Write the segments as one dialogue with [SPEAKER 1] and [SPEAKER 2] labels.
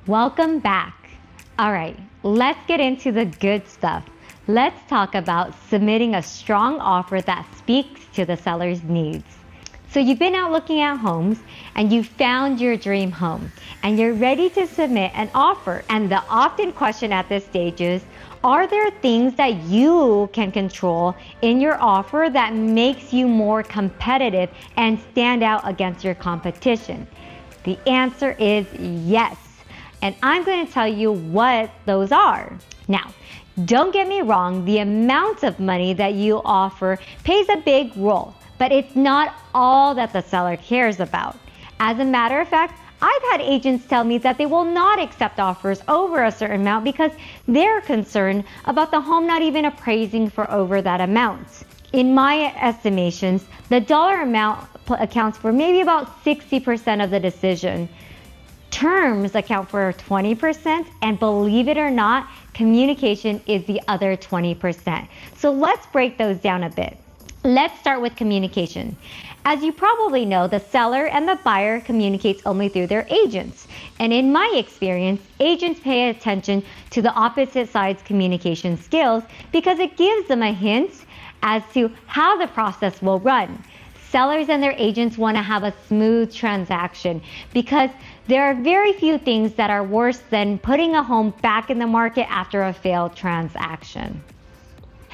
[SPEAKER 1] Welcome back. All right, let's get into the good stuff. Let's talk about submitting a strong offer that speaks to the seller's needs. So you've been out looking at homes and you found your dream home and you're ready to submit an offer. And the often question at this stage is, are there things that you can control in your offer that makes you more competitive and stand out against your competition? The answer is yes. And I'm going to tell you what those are. Now, don't get me wrong, the amount of money that you offer plays a big role, but it's not all that the seller cares about. As a matter of fact, I've had agents tell me that they will not accept offers over a certain amount because they're concerned about the home not even appraising for over that amount. In my estimations, the dollar amount accounts for maybe about 60% of the decision. Terms account for 20%, and believe it or not, communication is the other 20%. So let's break those down a bit. Let's start with communication. As you probably know, the seller and the buyer communicates only through their agents. And in my experience, agents pay attention to the opposite side's communication skills because it gives them a hint as to how the process will run. Sellers and their agents want to have a smooth transaction because there are very few things that are worse than putting a home back in the market after a failed transaction.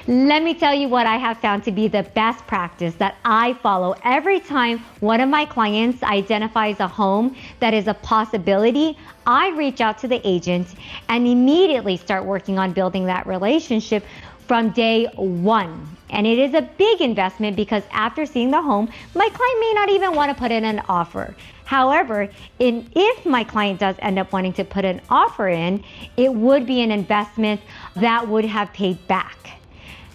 [SPEAKER 1] Let me tell you what I have found to be the best practice that I follow every time one of my clients identifies a home that is a possibility. I reach out to the agent and immediately start working on building that relationship from day one. And it is a big investment because after seeing the home, my client may not even want to put in an offer. However, if my client does end up wanting to put an offer in, it would be an investment that would have paid back.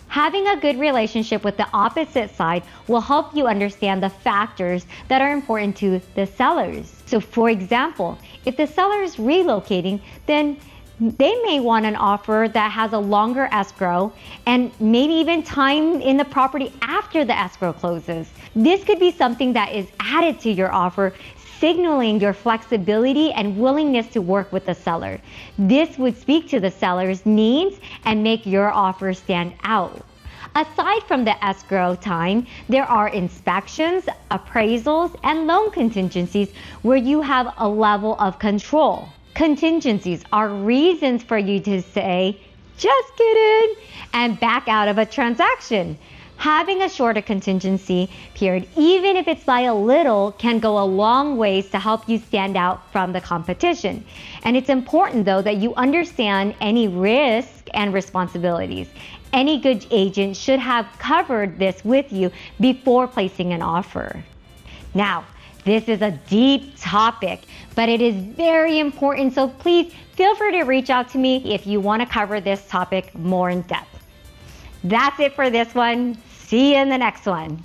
[SPEAKER 1] Having a good relationship with the opposite side will help you understand the factors that are important to the sellers. So for example, if the seller is relocating, then they may want an offer that has a longer escrow and maybe even time in the property after the escrow closes. This could be something that is added to your offer, signaling your flexibility and willingness to work with the seller. This would speak to the seller's needs and make your offer stand out. Aside from the escrow time, there are inspections, appraisals, and loan contingencies where you have a level of control. Contingencies are reasons for you to say, just kidding, and back out of a transaction. Having a shorter contingency period, even if it's by a little, can go a long ways to help you stand out from the competition. And it's important though that you understand any risk and responsibilities. Any good agent should have covered this with you before placing an offer. Now, this is a deep topic, but it is very important, so please feel free to reach out to me if you want to cover this topic more in depth. That's it for this one. See you in the next one.